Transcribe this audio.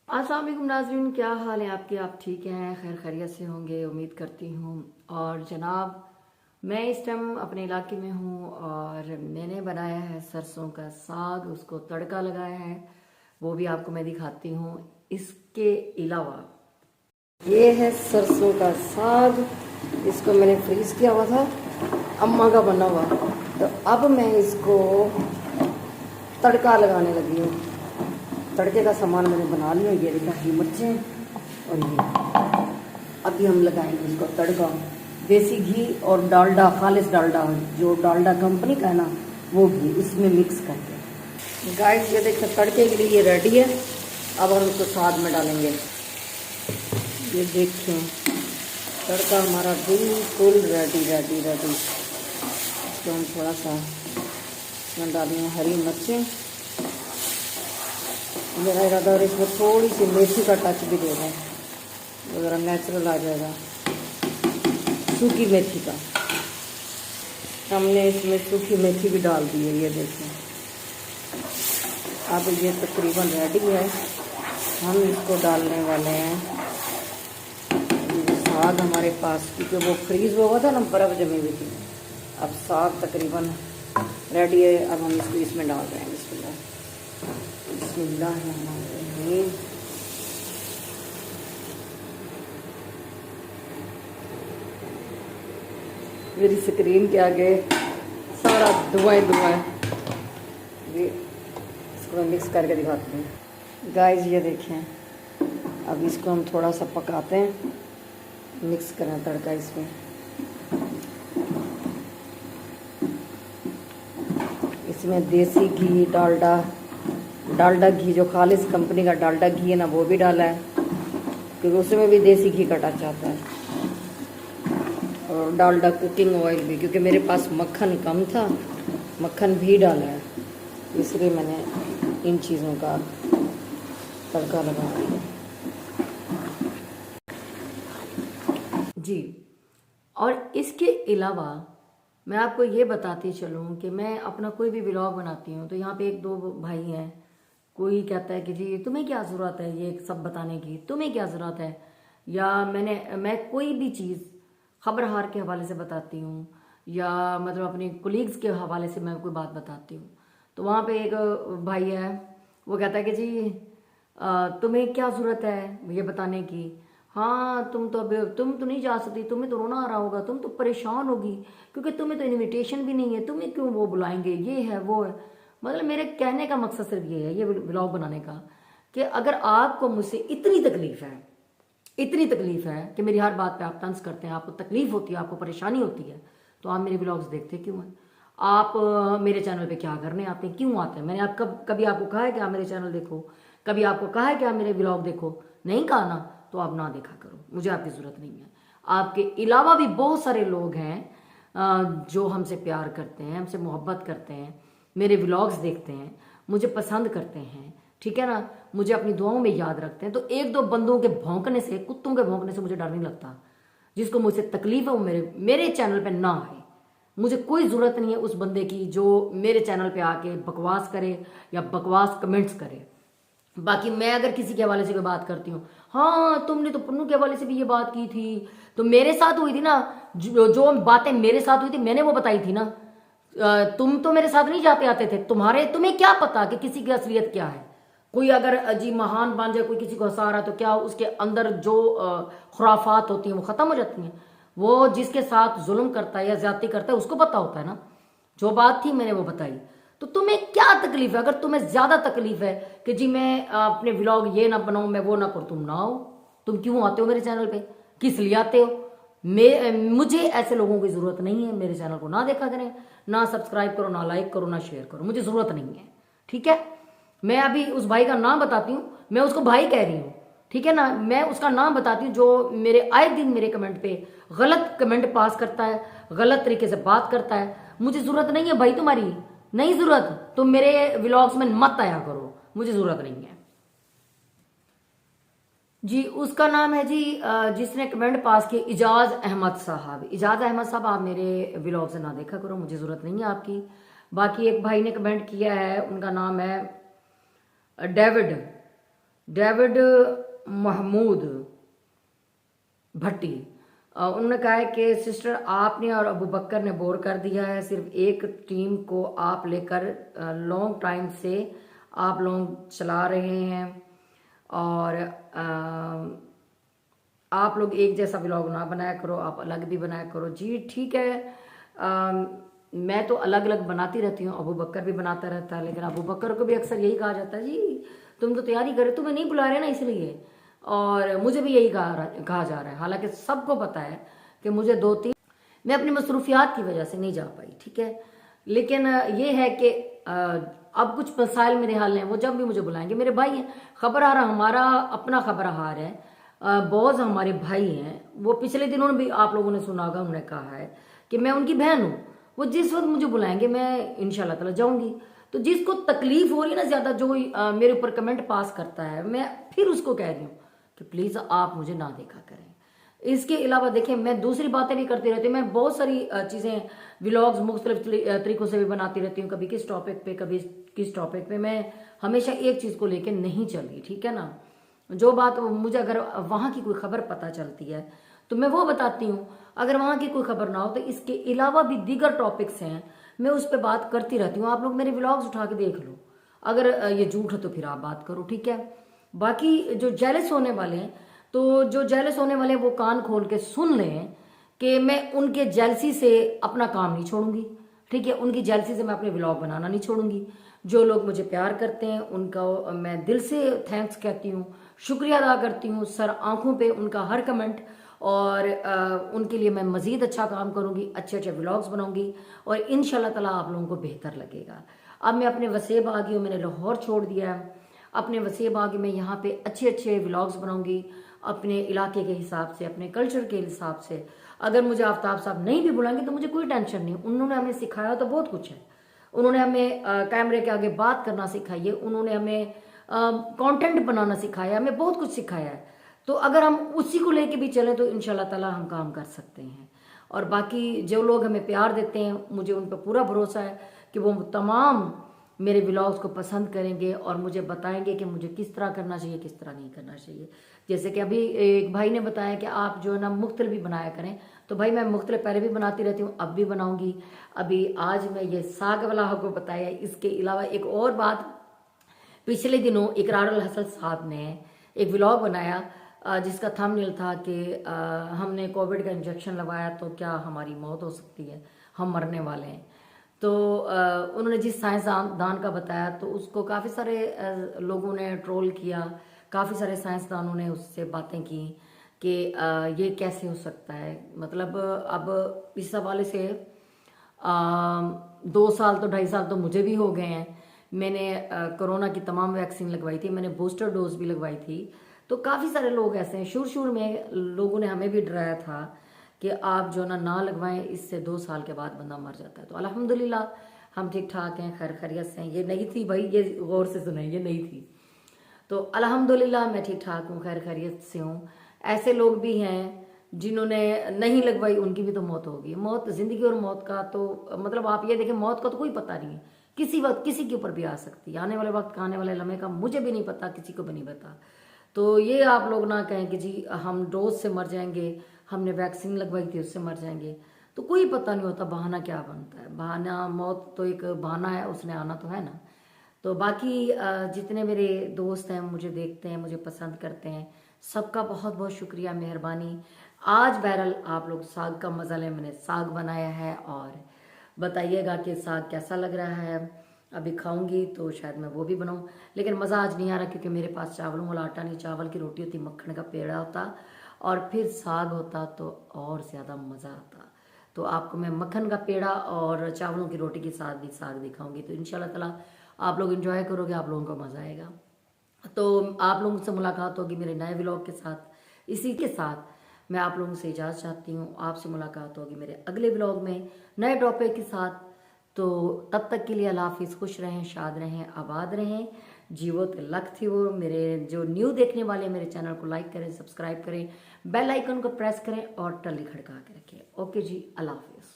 अस्सलाम वालेकुम नाज़रीन, क्या हाल है आपके? आप ठीक हैं, खैर खैरियत से होंगे, उम्मीद करती हूँ। और जनाब, मैं इस टाइम अपने इलाके में हूँ और मैंने बनाया है सरसों का साग, उसको तड़का लगाया है, वो भी आपको मैं दिखाती हूँ। इसके अलावा ये है सरसों का साग, इसको मैंने फ्रीज किया हुआ था, अम्मा का बना हुआ। तो अब मैं इसको तड़का लगाने लगी हूँ। तड़के का सामान मैंने बना लिया, ये देखा, हरी मिर्चें और ये। अभी हम लगाएंगे इसको तड़का, देसी घी और डालडा, खालिश डालडा, जो डालडा कंपनी का है ना, वो घी इसमें मिक्स करके। गाइस ये देखिए, तड़के के लिए ये रेडी है। अब हम इसको साग में डालेंगे। ये देखिए, तड़का हमारा बिल्कुल रेडी रेडी रेडी। इसको हम थोड़ा सा इसमें डालेंगे हरी मिर्चें। मेरा इरादा और इसमें थोड़ी सी मेथी का टच भी दे दें, तो ज़रा नेचुरल आ जाएगा, सूखी मेथी का। हमने इसमें सूखी मेथी भी डाल दी है, ये देखें। अब ये तकरीबन रेडी है, हम इसको डालने वाले हैं। साग हमारे पास, क्योंकि वो फ्रीज हुआ था ना, बर्फ़ जमी हुई थी। अब साग तकरीबन रेडी है, अब हम इसको इसमें डाल रहे हैं। बिस्मिल्लाहिर्रहमानिर्रहीम। मेरी स्क्रीन के आगे सारा धुआं धुआं। ये इसको मैं मिक्स करके दिखाती हूँ। गाइस ये देखें, अब इसको हम थोड़ा सा पकाते हैं, मिक्स करें तड़का इसमें। इसमें देसी घी, डालडा घी, जो खालिश कंपनी का डालडा घी है ना, वो भी डाला है, क्योंकि उसमें भी देसी घी का टच आता है। और डालडा कुकिंग ऑयल भी, क्योंकि मेरे पास मक्खन कम था, मक्खन भी डाला है, इसलिए मैंने इन चीज़ों का तड़का लगा दिया जी। और इसके अलावा मैं आपको ये बताती चलूँ कि मैं अपना कोई भी व्लॉग बनाती हूँ, तो यहाँ पे एक दो भाई हैं, कोई कहता है कि जी तुम्हें क्या ज़रूरत है ये सब बताने की, तुम्हें क्या ज़रूरत है। या मैं कोई भी चीज़ खबरहार के हवाले से बताती हूँ, या मतलब अपने कोलीग्स के हवाले से मैं कोई बात बताती हूँ, तो वहाँ पे एक भाई है, वो कहता है कि जी तुम्हें क्या ज़रूरत है ये बताने की। हाँ, तुम तो नहीं जा सकती, तुम्हें तो रोना आ रहा होगा, तुम तो परेशान होगी, क्योंकि तुम्हें तो इनविटेशन भी नहीं है, तुम्हें क्यों वो बुलाएंगे, ये है वो है। मतलब मेरे कहने का मकसद सिर्फ ये है, ये ब्लॉग बनाने का, कि अगर आपको मुझसे इतनी तकलीफ है कि मेरी हर बात पे आप तंज करते हैं, आपको तकलीफ होती है, आपको परेशानी होती है, तो आप मेरे ब्लॉग्स देखते क्यों हैं? आप मेरे चैनल पे क्या करने आते हैं, क्यों आते हैं? मैंने आप कभी आपको कहा है कि आप मेरे चैनल देखो? कभी आपको कहा है कि आप मेरे ब्लॉग देखो? नहीं कहा ना, तो आप ना देखा करो, मुझे आपकी ज़रूरत नहीं है। आपके अलावा भी बहुत सारे लोग हैं जो हमसे प्यार करते हैं, हमसे मोहब्बत करते हैं, मेरे व्लॉग्स देखते हैं, मुझे पसंद करते हैं, ठीक है ना, मुझे अपनी दुआओं में याद रखते हैं। तो एक दो बंदों के भौंकने से, कुत्तों के भौंकने से मुझे डर नहीं लगता। जिसको मुझसे तकलीफ है वो मेरे चैनल पे ना आए। मुझे कोई ज़रूरत नहीं है उस बंदे की जो मेरे चैनल पे आके बकवास करे या बकवास कमेंट्स करे। बाकी मैं अगर किसी के हवाले से कोई बात करती हूँ, हाँ तुमने तो पन्नू के हवाले से भी ये बात की थी, तो मेरे साथ हुई थी ना, जो बातें मेरे साथ हुई थी मैंने वो बताई थी ना। तुम तो मेरे साथ नहीं जाते आते थे, तुम्हें क्या पता कि किसी की असलियत क्या है। कोई अगर अजीब महान बन जाए, कोई किसी को हंसा रहा है, तो क्या उसके अंदर जो खुराफात होती हैं वो ख़त्म हो जाती हैं? वो जिसके साथ जुल्म करता है या ज्यादती करता है उसको पता होता है ना। जो बात थी मैंने वो बताई। तो तुम्हें क्या तकलीफ है? अगर तुम्हें ज्यादा तकलीफ है कि जी मैं अपने व्लॉग ये ना बनाऊं, मैं वो ना करूं, तुम ना आओ। तुम क्यों आते हो मेरे चैनल पे? किस लिए आते हो? मुझे ऐसे लोगों की जरूरत नहीं है। मेरे चैनल को ना देखा करें, ना सब्सक्राइब करो, ना लाइक करो, ना शेयर करो, मुझे जरूरत नहीं है, ठीक है। मैं अभी उस भाई का नाम बताती हूँ, मैं उसको भाई कह रही हूँ, ठीक है ना। मैं उसका नाम बताती हूँ जो मेरे आए दिन मेरे कमेंट पे गलत कमेंट पास करता है, गलत तरीके से बात करता है। मुझे जरूरत नहीं है भाई तुम्हारी, नहीं जरूरत। तुम मेरे व्लॉग्स में मत आया करो, मुझे जरूरत नहीं है जी। उसका नाम है जी, जिसने कमेंट पास किया, इजाज अहमद साहब। इजाज अहमद साहब, आप मेरे व्लॉग से ना देखा करो, मुझे जरूरत नहीं है आपकी। बाकी एक भाई ने कमेंट किया है, उनका नाम है डेविड। डेविड महमूद भट्टी, उन्होंने कहा है कि सिस्टर आपने और अबू बकर ने बोर कर दिया है, सिर्फ एक टीम को आप लेकर लॉन्ग टाइम से आप लोग चला रहे हैं और आप लोग एक जैसा व्लॉग ना बनाया करो, आप अलग भी बनाया करो। जी ठीक है, मैं तो अलग अलग बनाती रहती हूँ, अबू बकर भी बनाता रहता है, लेकिन अबू बकर को भी अक्सर यही कहा जाता है जी तुम तो तैयारी करे, तुम्हें नहीं बुला रहे ना इसलिए, और मुझे भी यही कहा जा रहा है। हालांकि सबको पता है कि मुझे 2-3 मैं अपनी मसरूफियात की वजह से नहीं जा पाई, ठीक है, लेकिन ये है कि अब कुछ मसाइल मेरे हाल हैं, वो जब भी मुझे बुलाएंगे, मेरे भाई हैं, खबरहार हमारा अपना खबरहार है, बॉस हमारे भाई हैं, वो पिछले दिनों भी आप लोगों ने सुना होगा, उन्होंने कहा है कि मैं उनकी बहन हूँ, वो जिस वक्त मुझे बुलाएंगे मैं इंशाल्लाह ताला जाऊंगी। तो जिसको तकलीफ हो रही है ना ज्यादा, जो मेरे ऊपर कमेंट पास करता है, मैं फिर उसको कह रही हूँ कि प्लीज आप मुझे ना देखा करें। इसके अलावा देखिए मैं दूसरी बातें भी करती रहती हूँ, मैं बहुत सारी चीजें व्लॉग्स मुख्तलिफ तरीकों से भी बनाती रहती हूँ, कभी किस टॉपिक पे कभी किस टॉपिक पे, मैं हमेशा एक चीज को लेकर नहीं चल रही, ठीक है ना। जो बात मुझे अगर वहां की कोई खबर पता चलती है तो मैं वो बताती हूँ, अगर वहां की कोई खबर ना हो तो इसके अलावा भी दीगर टॉपिक्स हैं, मैं उस पर बात करती रहती हूँ। आप लोग मेरे व्लॉग्स उठा के देख लो, अगर ये झूठ है तो फिर आप बात करो, ठीक है। बाकी जो जेलस होने वाले हैं, तो जो जेलस होने वाले हैं वो कान खोल के सुन लें कि मैं उनके जेलसी से अपना काम नहीं छोड़ूंगी, ठीक है, उनकी जेलसी से मैं अपने व्लॉग बनाना नहीं छोड़ूंगी। जो लोग मुझे प्यार करते हैं उनका मैं दिल से थैंक्स कहती हूँ, शुक्रिया अदा करती हूँ, सर आंखों पे उनका हर कमेंट, और उनके लिए मैं मजीद अच्छा काम करूंगी, अच्छे अच्छे व्लॉग्स बनाऊंगी और इंशाल्लाह ताला आप लोगों को बेहतर लगेगा। अब मैं अपने वसेब आ गई हूँ, मैंने लाहौर छोड़ दिया है, अपने वसेब आ गई, मैं यहाँ पे अच्छे अच्छे व्लॉग्स बनाऊंगी अपने इलाके के हिसाब से, अपने कल्चर के हिसाब से। अगर मुझे आफ्ताब साहब नहीं भी बुलाएंगे तो मुझे कोई टेंशन नहीं, उन्होंने हमें सिखाया तो बहुत कुछ है, उन्होंने हमें कैमरे के आगे बात करना सिखाई है, उन्होंने हमें कंटेंट बनाना सिखाया, हमें बहुत कुछ सिखाया है। तो अगर हम उसी को लेके भी चलें तो इंशाल्लाह ताला हम काम कर सकते हैं। और बाकी जो लोग हमें प्यार देते हैं, मुझे उन पर पूरा भरोसा है कि वो तमाम मेरे व्लॉग्स को पसंद करेंगे और मुझे बताएंगे कि मुझे किस तरह करना चाहिए, किस तरह नहीं करना चाहिए। जैसे कि अभी एक भाई ने बताया कि आप जो है ना मुख्तलिफ भी बनाया करें, तो भाई मैं मुख्तलिफ पहले भी बनाती रहती हूँ, अब भी बनाऊंगी। अभी आज मैं ये साग वाला आपको बताया। इसके अलावा एक और बात, पिछले दिनों इकरार अल हसन साहब ने एक व्लॉग बनाया जिसका थंबनेल था कि हमने कोविड का इंजेक्शन लगाया तो क्या हमारी मौत हो सकती है, हम मरने वाले हैं। तो उन्होंने जिस साइंसदान का बताया तो उसको काफ़ी सारे लोगों ने ट्रोल किया, काफ़ी सारे साइंसदानों ने उससे बातें की कि ये कैसे हो सकता है। मतलब अब इस हवाले से 2 साल तो 2.5 साल तो मुझे भी हो गए हैं। मैंने कोरोना की तमाम वैक्सीन लगवाई थी, मैंने बूस्टर डोज भी लगवाई थी। तो काफ़ी सारे लोग ऐसे हैं, शुरू में लोगों ने हमें भी डराया था कि आप जो ना लगवाएं, इससे 2 साल के बाद बंदा मर जाता है। तो अल्हम्दुलिल्लाह हम ठीक ठाक हैं, खैर खैरियत से हैं। ये नहीं थी भाई, ये गौर से सुनाई, ये नहीं थी। तो अल्हम्दुलिल्लाह मैं ठीक ठाक हूँ, खैर खैरियत से हूँ। ऐसे लोग भी हैं जिन्होंने नहीं लगवाई, उनकी भी तो मौत होगी। मौत, जिंदगी और मौत का तो मतलब आप ये देखें, मौत का तो कोई पता नहीं है, किसी वक्त किसी के ऊपर भी आ सकती है। आने वाले वक्त का, आने वाले लम्हे का मुझे भी नहीं पता, किसी को भी नहीं पता। तो ये आप लोग ना कहें कि जी हम डोज से मर जाएंगे, हमने वैक्सीन लगवाई थी उससे मर जाएंगे, तो कोई पता नहीं होता बहाना क्या बनता है। बहाना, मौत तो एक बहाना है, उसने आना तो है ना। तो बाकी जितने मेरे दोस्त हैं, मुझे देखते हैं, मुझे पसंद करते हैं, सबका बहुत बहुत शुक्रिया, मेहरबानी। आज बहरहाल आप लोग साग का मज़ा लें, मैंने साग बनाया है और बताइएगा कि साग कैसा लग रहा है। अभी खाऊंगी तो शायद मैं वो भी बनाऊं, लेकिन मज़ा आज नहीं आ रहा क्योंकि मेरे पास चावलों वाला आटा नहीं, चावल की रोटी होती, मक्खन का पेड़ा होता और फिर साग होता तो और ज़्यादा मज़ा आता। तो आपको मैं मक्खन का पेड़ा और चावलों की रोटी के साथ भी साग दिखाऊंगी। तो इंशाल्लाह ताला आप लोग एंजॉय करोगे, आप लोगों को मज़ा आएगा। तो आप लोगों से मुलाकात होगी मेरे नए व्लॉग के साथ। इसी के साथ मैं आप लोगों से इजाज़त चाहती हूँ, आपसे मुलाकात होगी मेरे अगले व्लॉग में नए टॉपिक के साथ। तो तब तक के लिए अल्लाह हाफिज़, खुश रहें, शाद रहें, आबाद रहें, जीवो तो लक थी वो। मेरे जो न्यू देखने वाले मेरे चैनल को लाइक करें, सब्सक्राइब करें, बेल आइकन को प्रेस करें और टल्ली खड़का के रखें। ओके जी, अल्लाह हाफिज़।